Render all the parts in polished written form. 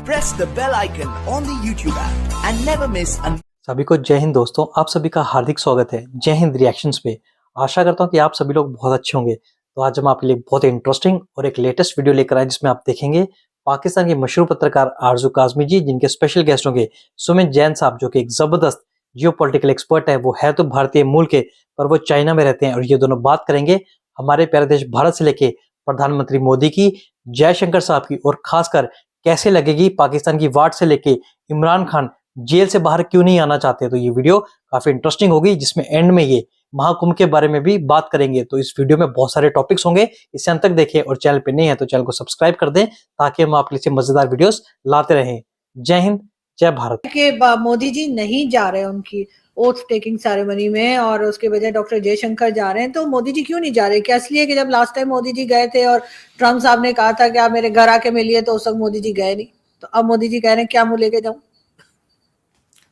press the bell icon on the YouTube app and never miss an सभी को जय हिंद दोस्तों, आप सभी का हार्दिक स्वागत है जय हिंद रिएक्शंस पे। आशा करता हूँ कि आप सभी लोग बहुत अच्छे होंगे। तो आज हम आपके लिए बहुत इंटरेस्टिंग और एक लेटेस्ट वीडियो लेकर आए जिसमें आप देखेंगे पाकिस्तान के मशहूर पत्रकार आरजू काज़मी जी, जिनके स्पेशल गेस्ट होंगे सुमित जैन साहब, जो कि एक जबरदस्त जियोपॉलिटिकल एक्सपर्ट है। वो है तो भारतीय मूल के, पर वो चाइना में रहते हैं, और ये दोनों बात करेंगे हमारे प्यारे देश भारत से लेके प्रधानमंत्री मोदी की, जयशंकर साहब की, और खासकर कैसे लगेगी पाकिस्तान की वाट से लेके इमरान खान जेल से बाहर क्यों नहीं आना चाहते। तो ये वीडियो काफी इंटरेस्टिंग होगी, जिसमें एंड में ये महाकुंभ के बारे में भी बात करेंगे। तो इस वीडियो में बहुत सारे टॉपिक्स होंगे, इसे अंत तक देखें, और चैनल पे नहीं है तो चैनल को सब्सक्राइब कर दें ताकि हम आपके लिए मजेदार वीडियोस लाते रहें। जय हिंद, जय भारत। के मोदी जी नहीं जा रहे उनकी ओथ टेकिंग सेरेमनी में, और उसके बजाय डॉक्टर जयशंकर जा रहे हैं। तो मोदी जी क्यों नहीं जा रहे? क्या इसलिए कि जब लास्ट टाइम मोदी जी गए थे और ट्रम्प साहब ने कहा था कि आप मेरे घर आके मिलिए, तो उस वक्त मोदी जी गए नहीं, तो अब मोदी जी कह रहे हैं क्या मुंह लेके जाऊं?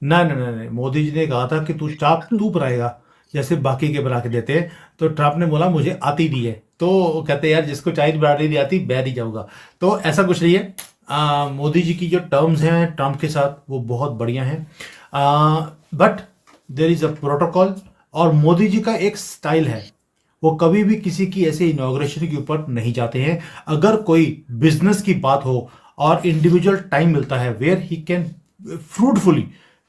नहीं, मोदी जी ने कहा था कि तू चाप तू बनाएगा जैसे बाकी के बना के देते हैं। तो ट्रम्प ने बोला मुझे आती नहीं है, तो कहते यार जिसको चाय बनानी नहीं आती मैं नहीं जाऊंगा। तो ऐसा कुछ नहीं है। मोदी जी की जो टर्म्स हैं ट्रम्प के साथ वो बहुत बढ़िया हैं, but there is a protocol. और मोदी जी का एक स्टाइल है, वो कभी भी किसी की ऐसे इनॉग्रेशन के ऊपर नहीं जाते हैं। अगर कोई बिजनेस की बात हो और इंडिविजुअल टाइम मिलता है where he can fruitfully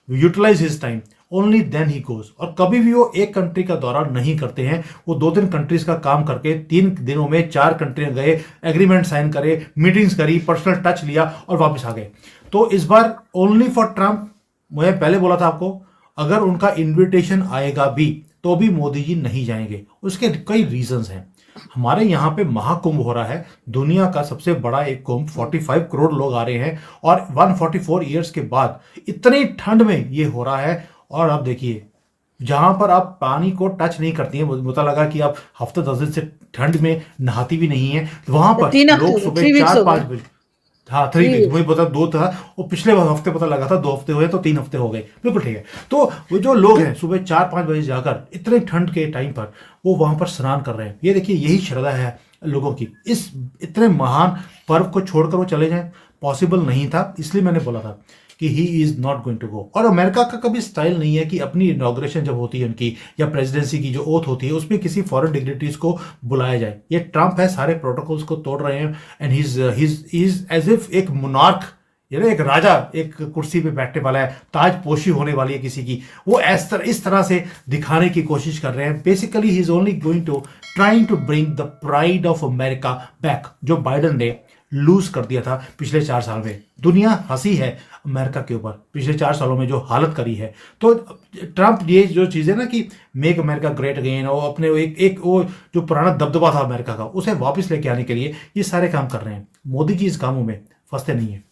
utilize his time, only then he goes. और कभी भी वो एक कंट्री का दौरा नहीं करते हैं। वो 2-3 कंट्रीज का काम करके 3 दिनों में 4 कंट्रियां गए, एग्रीमेंट साइन करे, मीटिंग्स करी, पर्सनल टच लिया और वापस आ गए। तो इस बार ओनली फॉर ट्रम्प, मैं पहले बोला था आपको, अगर उनका इन्विटेशन आएगा भी तो भी मोदी जी नहीं जाएंगे। उसके कई रीजंस हैं। हमारे यहाँ पे महाकुंभ हो रहा है, दुनिया का सबसे बड़ा एक कुंभ, 45 करोड़ लोग आ रहे हैं, और 144 ईयर्स के बाद इतनी ठंड में ये हो रहा है। और आप देखिए, जहां पर आप पानी को टच नहीं करती हैं, मुझे लगा कि आप हफ्ते 10 दिन से ठंड में नहाती भी नहीं है, वहां पर लोग सुबह 4-5 बजे, हाँ 3 वीक, मुझे पता 2 था, और पिछले हफ्ते पता लगा था 2 हफ्ते हुए, तो 3 हफ्ते हो गए, बिल्कुल ठीक है। तो वो जो लोग हैं सुबह 4-5 बजे जाकर इतने ठंड के टाइम पर वो वहां पर स्नान कर रहे हैं। ये देखिए, यही श्रद्धा है लोगों की। इस इतने महान पर्व को छोड़कर वो चले जाएं, पॉसिबल नहीं था। इसलिए मैंने बोला था कि he is not going to go. और अमेरिका का कभी स्टाइल नहीं है कि अपनी इनॉग्रेशन जब होती है उनकी, या प्रेसिडेंसी की जो ओथ होती है, उसमें किसी फॉरेन डिग्निटरीज को बुलाया जाए। ये ट्रम्प है, सारे प्रोटोकॉल्स को तोड़ रहे हैं, and he is as if एक मोनार्क, एक राजा एक कुर्सी पे बैठने वाला है, ताजपोशी होने वाली है किसी की, वो इस तरह से दिखाने की कोशिश कर रहे हैं। Basically he is only going to trying to bring the pride of America back, जो बाइडेन ने लूज कर दिया था पिछले 4 साल में। दुनिया हंसी है अमेरिका के ऊपर पिछले 4 सालों में जो हालत करी है। तो ट्रम्प ये जो चीज़ है ना कि मेक अमेरिका ग्रेट अगेन, और अपने एक वो जो पुराना दबदबा था अमेरिका का, उसे वापस लेके आने के लिए ये सारे काम कर रहे हैं। मोदी जी इस कामों में फंसते नहीं है।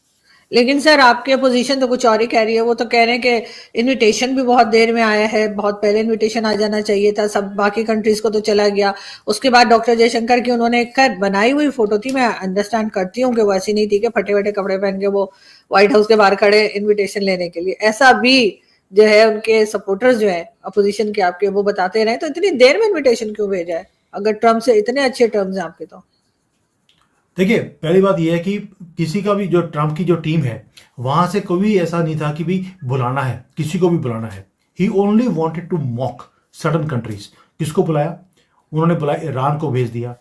लेकिन सर, आपकी अपोजिशन तो कुछ और ही कह रही है। वो तो कह रहे हैं कि इनविटेशन भी बहुत देर में आया है, बहुत पहले इनविटेशन आ जाना चाहिए था, सब बाकी कंट्रीज को तो चला गया। उसके बाद डॉक्टर जयशंकर की उन्होंने एक बनाई हुई फोटो थी, मैं अंडरस्टैंड करती हूँ कि वो ऐसी नहीं थी कि फटे फटे कपड़े पहन के वो व्हाइट हाउस के बाहर खड़े इन्विटेशन लेने के लिए। ऐसा भी जो है उनके सपोर्टर्स जो है अपोजिशन के आपके, वो बताते रहे। तो इतनी देर में इन्विटेशन क्यों भेजा है अगर ट्रम्प से इतने अच्छे टर्म्स हैं आपके? तो देखिए, पहली बात यह है कि किसी का भी, जो ट्रम्प की जो टीम है वहां से कोई ऐसा नहीं था कि भी बुलाना है, किसी को भी बुलाना है। He only wanted to mock certain countries. किसको बुलाया? उन्होंने बुलाया, ईरान को भेज दिया,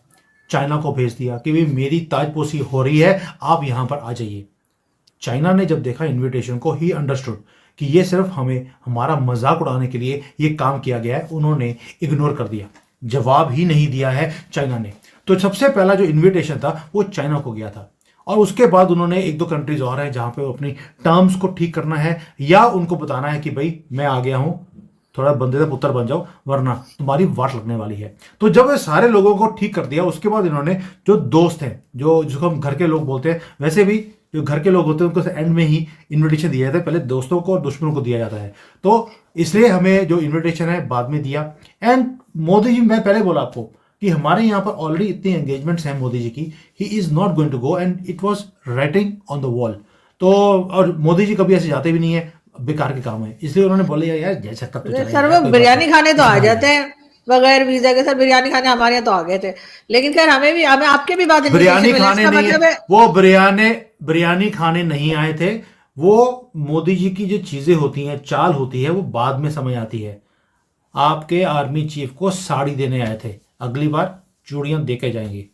चाइना को भेज दिया कि भाई मेरी ताजपोशी हो रही है, आप यहां पर आ जाइए। चाइना ने जब देखा इन्विटेशन को, ही अंडरस्टूड कि ये सिर्फ हमें हमारा मजाक उड़ाने के लिए ये काम किया गया है। उन्होंने इग्नोर कर दिया, जवाब ही नहीं दिया है चाइना ने। तो सबसे पहला जो इन्विटेशन था वो चाइना को गया था, और उसके बाद उन्होंने 1-2 कंट्रीज और हैं जहां पे वो अपनी टर्म्स को ठीक करना है, या उनको बताना है कि भाई मैं आ गया हूं, थोड़ा बंदे का पुत्र बन जाओ वरना तुम्हारी वाट लगने वाली है। तो जब ये सारे लोगों को ठीक कर दिया, उसके बाद इन्होंने जो दोस्त हैं, जिसको हम घर के लोग बोलते हैं, वैसे भी जो घर के लोग होते हैं उनको एंड में ही इन्विटेशन दिया जाता है, पहले दोस्तों को और दुश्मनों को दिया जाता है। तो इसलिए हमें जो इन्विटेशन है बाद में दिया। एंड मोदी जी, मैं पहले बोला आपको कि हमारे यहाँ पर ऑलरेडी इतनी एंगेजमेंट्स हैं मोदी जी की, he is not going to go, and it was writing on the wall. तो और मोदी जी कभी ऐसे जाते भी नहीं है, बेकार के काम है, इसलिए उन्होंने बोले यार जैसा कब तो सर वो बिरयानी खाने तो आ जाते हैं, बगैर वीजा के सर बिरयानी खाने हमारे यहाँ तो आ गए थे। लेकिन खैर हमें आपके भी बाद बिरयानी इन्विटेशन मिला, खाने इसका नहीं मतलब है है वो, बिरयानी खाने नहीं आए थे वो। मोदी जी की जो चीजें होती हैं, चाल होती है, वो बाद में समझ आती है। आपके आर्मी चीफ को साड़ी देने आए थे, अगली बार चूड़ियां देके जाएंगे।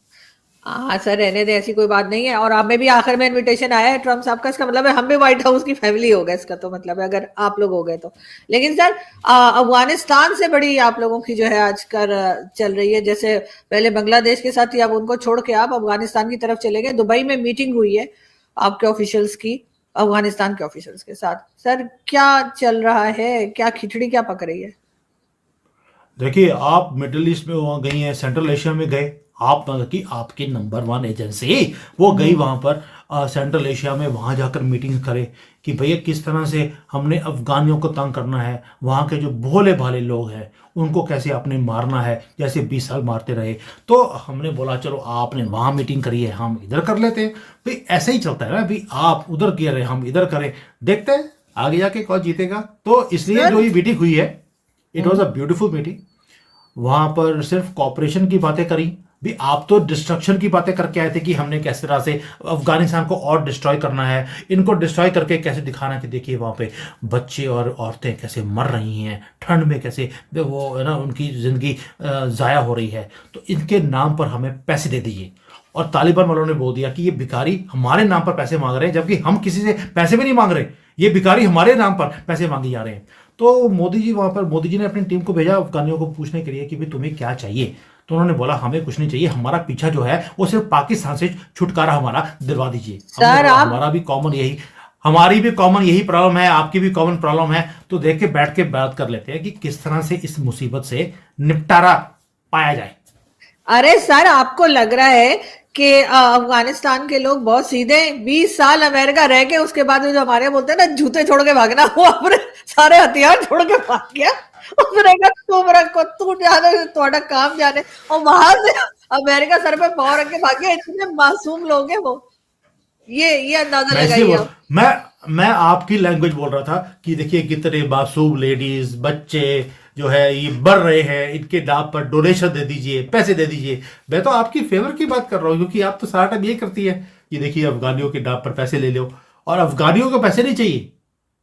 हाँ सर, रहने दे, ऐसी कोई बात नहीं है। और हमें भी आखिर में इनविटेशन आया है ट्रम्प साहब का, इसका मतलब है हम भी व्हाइट हाउस की फैमिली हो गए, इसका तो मतलब है अगर आप लोग हो गए तो। लेकिन सर अफगानिस्तान से बड़ी आप लोगों की जो है आजकल चल रही है। जैसे पहले बांग्लादेश के साथ ही आप उनको छोड़ के आप अफगानिस्तान की तरफ चले गए। दुबई में मीटिंग हुई है आपके ऑफिशियल्स की अफगानिस्तान के ऑफिशियल्स के साथ। सर क्या चल रहा है, क्या खिचड़ी क्या पक रही है? देखिए, आप मिडिल ईस्ट में वहां गई हैं, सेंट्रल एशिया में गए आप, मतलब कि आपकी नंबर 1 एजेंसी वो गई वहां पर सेंट्रल एशिया में, वहां जाकर मीटिंग करे कि भैया किस तरह से हमने अफगानियों को तंग करना है, वहां के जो भोले भाले लोग हैं उनको कैसे आपने मारना है, जैसे 20 साल मारते रहे। तो हमने बोला चलो आपने वहां मीटिंग करी है, हम इधर कर लेते हैं। भाई ऐसे ही चलता है ना, भाई आप उधर किए रहे हम इधर करें, देखते हैं आगे जाके कौन जीतेगा। तो इसलिए जो ये मीटिंग हुई है, it was a beautiful meeting. वहां पर सिर्फ कॉपरेशन की बातें करी भी, आप तो डिस्ट्रक्शन की बातें करके आए थे कि हमने किस तरह से अफगानिस्तान को और डिस्ट्रॉय करना है, इनको डिस्ट्रॉय करके कैसे दिखाना है कि देखिए वहां पे बच्चे और औरतें कैसे मर रही हैं, ठंड में कैसे वो है ना उनकी जिंदगी ज़ाया हो रही है, तो इनके नाम पर हमें पैसे दे दीजिए। और तालिबान वालों ने बोल दिया कि ये भिखारी हमारे नाम पर पैसे मांग रहे हैं, जबकि हम किसी से पैसे भी नहीं मांग रहे, ये भिखारी हमारे नाम पर पैसे मांगे जा रहे हैं। तो मोदी जी वहां पर, मोदी जी ने अपनी टीम को भेजा अफगानियों को पूछने के लिए कि भाई तुम्हें क्या चाहिए। तो उन्होंने बोला हमें कुछ नहीं चाहिए, हमारा पीछा जो है वो सिर्फ पाकिस्तान से छुटकारा हमारा दिलवा दीजिए। सर आप हमारा भी कॉमन यही, हमारी भी कॉमन यही प्रॉब्लम है, आपकी भी कॉमन प्रॉब्लम है। तो देख के बैठ के बात कर लेते हैं कि किस तरह से इस मुसीबत से निपटारा पाया जाए। अरे सर, आपको लग रहा है कि अफगानिस्तान के लोग बहुत सीधे हैं? 20 साल अमेरिका रह के उसके बाद जो हमारे यहाँ बोलते हैं ना जूते छोड़ के भागना, वो अपने सारे हथियार छोड़ के भाग गया। उसने कहा तुम रखो, तू जाने, तुम्हारा काम जाने। और वहां से अमेरिका सर पे पाँव रख के भाग गया। इतने मासूम लोग हैं वो, ये अंदाजा मैं इसलिए लगाइए बोल, आप। मैं आपकी लैंग्वेज बोल रहा था कि देखिए कितने मासूम लेडीज बच्चे जो है ये बढ़ रहे हैं, इनके नाम पर डोनेशन दे दीजिए, पैसे दे दीजिए। मैं तो आपकी फेवर की बात कर रहा हूँ, क्योंकि आप तो सारा टाइम ये करती है कि देखिए अफगानियों के नाम पर पैसे ले लो, और अफगानियों को पैसे नहीं चाहिए,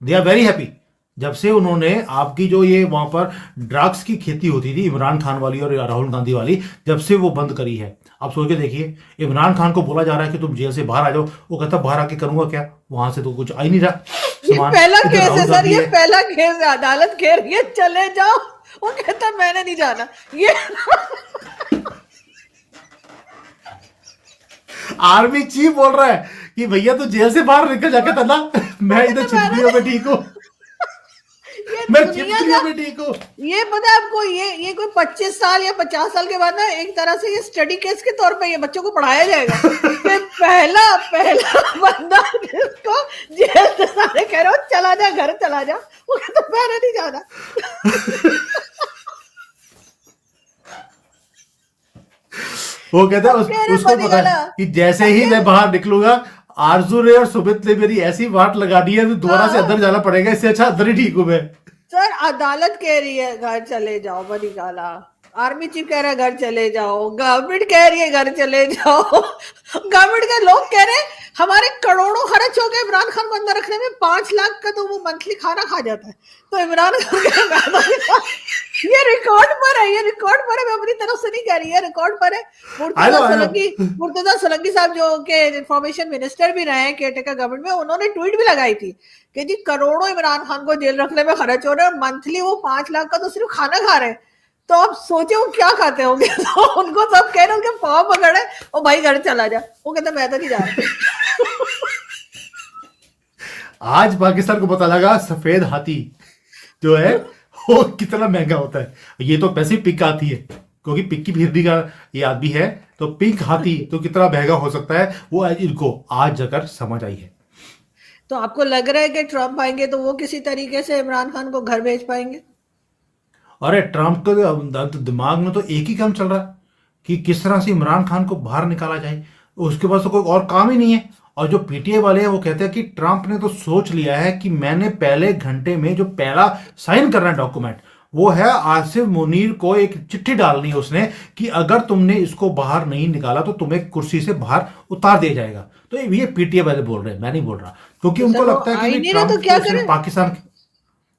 दे आर वेरी हैप्पी। जब से उन्होंने आपकी जो ये वहां पर ड्रग्स की खेती होती थी इमरान खान वाली और राहुल गांधी वाली, जब से वो बंद करी है, आप सोच के देखिए। इमरान खान को बोला जा रहा है कि तुम जेल से बाहर आ जाओ, वो कहता बाहर आके करूंगा क्या, वहां से तो कुछ आ ही नहीं रहा ये सामान। पहला इधर केस राहुल है सर, गांधी ये है। पहला केस है, अदालत कह रही है चले जाओ, वो कहता मैंने नहीं जाना। ये आर्मी चीफ बोल रहा है कि भैया तू जेल से बाहर निकल जाके था ना, मैं इधर छिपकलियों में ठीक हूँ, ये मैं दुनिया छिपकलियों का, में ठीक हूँ। ये पता है आपको, ये कोई 25 साल या 50 साल के बाद ना एक तरह से ये स्टडी केस के तौर पे ये बच्चों को पढ़ाया जाएगा कि पहला बंदा जिसको जेल से सारे कह रहे हो चला जा, घर चला जा, वो कहता मैंने नहीं जाना। वो कहता है कह रहे उसको पता है बनेगा कि जैसे ही मैं बाहर निकलूंगा, आरजू ने और सुमित ने मेरी ऐसी वाट लगा दी है तो दोबारा से अंदर जाना पड़ेगा, इससे अच्छा अंदर ही ठीक हूं मैं। सर अदालत कह रही है घर चले जाओ, बड़ी गाला। आर्मी चीफ कह रहा है घर चले जाओ, गवर्नमेंट कह रही है घर चले जाओ। गवर्नमेंट के लोग कह रहे हैं हमारे करोड़ों खर्च हो गए इमरान खान को अंदर रखने में, 5 लाख का तो वो मंथली खाना खा जाता है। तो इमरान खान ये रिकॉर्ड पर है, ये रिकॉर्ड पर है, मैं अपनी तरफ से नहीं कह रही है, रिकॉर्ड पर है। मुर्तजा सोलंकी साहब जो के इंफॉर्मेशन मिनिस्टर भी रहे हैं केयरटेकर गवर्नमेंट में, उन्होंने ट्वीट भी लगाई थी कि जी करोड़ों इमरान खान को जेल रखने में खर्च हो रहे हैं और मंथली वो 5 लाख का तो सिर्फ खाना खा रहे हैं। तो आप सोचे वो क्या खाते होंगे। तो उनको सब कह रहे उनके पाँव पकड़े और भाई घर चला जा, वो कहता मैं तो नहीं जा रहा। आज पाकिस्तान को पता लगा सफेद हाथी जो है वो कितना महंगा होता है। ये तो पैसे पिंक हाथी है, क्योंकि पिंक की फिरनी का ये आदमी है, तो पिंक हाथी तो कितना महंगा हो सकता है, वो इनको आज जाकर समझ आई है। तो आपको लग रहा है कि ट्रम्प आएंगे तो वो किसी तरीके से इमरान खान को घर भेज पाएंगे? अरे ट्रम्प के दिमाग में तो एक ही काम चल रहा है कि किस तरह से इमरान खान को बाहर निकाला जाए, उसके पास तो कोई और काम ही नहीं है। और जो पीटीआई वाले हैं वो कहते हैं कि ट्रम्प ने तो सोच लिया है कि मैंने पहले घंटे में जो पहला साइन करना है डॉक्यूमेंट, वो है आसिफ मुनीर को एक चिट्ठी डालनी है उसने कि अगर तुमने इसको बाहर नहीं निकाला तो तुम्हें कुर्सी से बाहर उतार दिया जाएगा। तो ये पीटीआई वाले बोल रहे हैं, मैं नहीं बोल रहा, क्योंकि उनको सर वो लगता है आ कि ही नहीं, नहीं रहा ट्रंप तो क्या तो सिर्फ करे? पाकिस्तान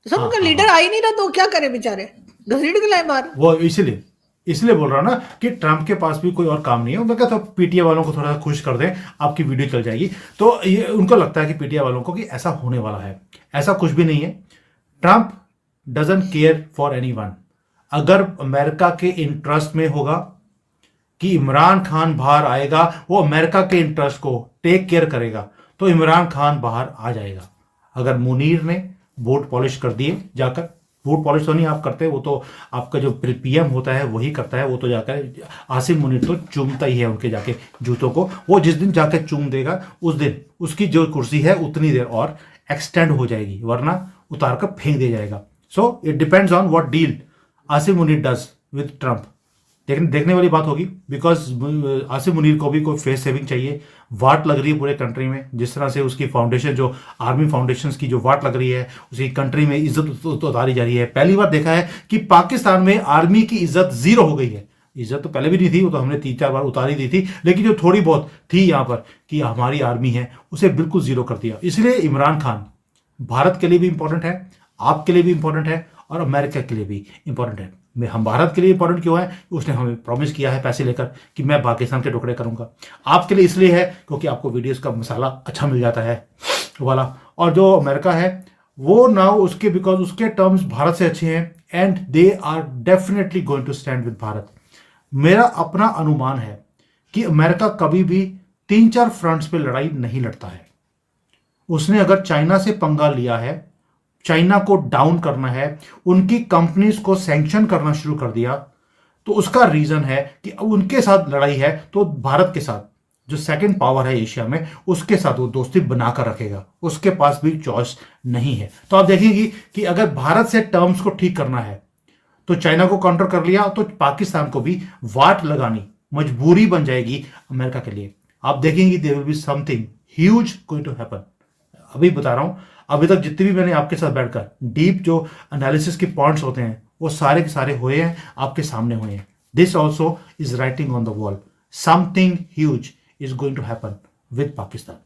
सब हाँ उनका हाँ लीडर हाँ, आ ही नहीं रहा तो क्या करे बेचारे, घसीट के लाए बाहर। वो इसलिए इसलिए बोल रहा हूं ना कि ट्रंप के पास भी कोई और काम नहीं है। मैं कहता हूं पीटीआई वालों को थोड़ा सा खुश कर दें, आपकी वीडियो चल जाएगी। तो ये उनको लगता है कि पीटीआई वालों को कि ऐसा होने वाला है, ऐसा कुछ भी नहीं है। Trump doesn't care for anyone. अगर अमेरिका के इंटरेस्ट में होगा कि इमरान खान बाहर आएगा, वो अमेरिका के इंटरेस्ट को टेक केयर करेगा, तो इमरान खान बाहर आ जाएगा। अगर मुनीर ने वोट पॉलिश कर दिए जाकर, वोट पॉलिश तो नहीं आप करते, वो तो आपका जो पीएम होता है वही करता है, वो तो जाकर आसिफ मुनीर तो चूमता ही है उनके जाके जूतों को। वो जिस दिन जाकर चूम देगा उस दिन उसकी जो कुर्सी है उतनी देर और एक्सटेंड हो जाएगी, वरना उतार कर फेंक दिया जाएगा। So it depends on what deal Asif Munir does with Trump. देखने वाली बात होगी, बिकॉज आसिफ मुनीर को भी कोई फेस सेविंग चाहिए। वाट लग रही है पूरे कंट्री में, जिस तरह से उसकी फाउंडेशन, जो आर्मी फाउंडेशन की जो वाट लग रही है, उसकी कंट्री में इज्जत उतारी जा रही है। पहली बार देखा है कि पाकिस्तान में आर्मी की इज्जत जीरो हो गई है। इज्जत तो पहले भी नहीं थी, वो तो हमने 3-4 बार उतारी दी थी, लेकिन जो थोड़ी बहुत थी यहाँ पर कि हमारी आर्मी है, उसे बिल्कुल जीरो कर दिया। इसलिए इमरान खान भारत के लिए भी इंपॉर्टेंट है, आपके लिए भी इंपॉर्टेंट है, और अमेरिका के लिए भी इंपॉर्टेंट है। हम भारत के लिए इंपॉर्टेंट क्यों है? उसने हमें प्रॉमिस किया है पैसे लेकर कि मैं पाकिस्तान के टुकड़े करूंगा। आपके लिए इसलिए है क्योंकि आपको वीडियोस का मसाला अच्छा मिल जाता है वाला। और जो अमेरिका है वो ना उसके, बिकॉज उसके टर्म्स भारत से अच्छे हैं, and they are definitely going to stand with Bharat. मेरा अपना अनुमान है कि अमेरिका कभी भी 3-4 फ्रंट्स पे लड़ाई नहीं लड़ता है। उसने अगर चाइना से पंगा लिया है, चाइना को डाउन करना है, उनकी कंपनीज को सैंक्शन करना शुरू कर दिया, तो उसका रीजन है कि उनके साथ लड़ाई है तो भारत के साथ, जो सेकंड पावर है एशिया में, उसके साथ वो दोस्ती बनाकर रखेगा। उसके पास भी चॉइस नहीं है। तो आप देखेंगे कि अगर भारत से टर्म्स को ठीक करना है तो चाइना को काउंटर कर लिया, तो पाकिस्तान को भी वाट लगानी मजबूरी बन जाएगी अमेरिका के लिए। आप देखेंगे there will be something huge going to happen. अभी बता रहा हूं, अभी तक जितने भी मैंने आपके साथ बैठकर डीप जो एनालिसिस के पॉइंट्स होते हैं वो सारे के सारे हुए हैं, आपके सामने हुए हैं। This also is writing on the wall, something huge is going to happen with Pakistan.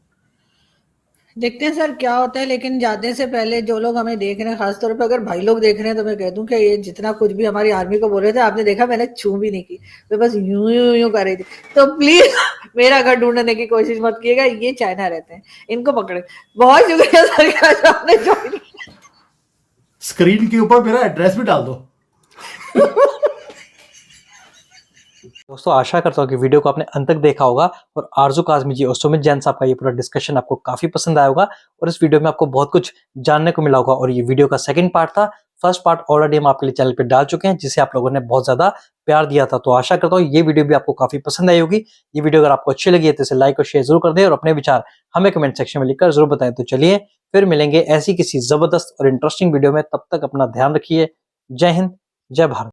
देखते हैं सर क्या होता है, लेकिन जाने से पहले जो लोग हमें देख रहे हैं, खासतौर पे अगर भाई लोग देख रहे हैं, तो मैं कह दूं कि ये जितना कुछ भी हमारी आर्मी को बोल रहे थे, आपने देखा मैंने छू भी नहीं की, मैं बस यूं यूं यूं कर रही थी। तो प्लीज मेरा घर ढूंढने की कोशिश मत कीजिएगा, ये चाइना रहते हैं, इनको पकड़े। बहुत शुक्रिया सर कि आज आपने ज्वाइन किया। स्क्रीन के ऊपर मेरा एड्रेस भी डाल दो। दोस्तों आशा करता हूँ कि वीडियो को आपने अंत तक देखा होगा और आरजू काज़मी जी और सुमित जैन साहब का ये पूरा डिस्कशन आपको काफी पसंद आया होगा और इस वीडियो में आपको बहुत कुछ जानने को मिला होगा। और ये वीडियो का सेकंड पार्ट था, फर्स्ट पार्ट ऑलरेडी हम आपके लिए चैनल पे डाल चुके हैं, जिसे आप लोगों ने बहुत ज्यादा प्यार दिया था। तो आशा करता हूँ ये वीडियो भी आपको काफी पसंद आई होगी। ये वीडियो अगर आपको अच्छी लगी है तो इसे लाइक और शेयर जरूर कर दें और अपने विचार हमें कमेंट सेक्शन में लिखकर जरूर बताएं। तो चलिए फिर मिलेंगे ऐसी किसी जबरदस्त और इंटरेस्टिंग वीडियो में, तब तक अपना ध्यान रखिए। जय हिंद, जय भारत।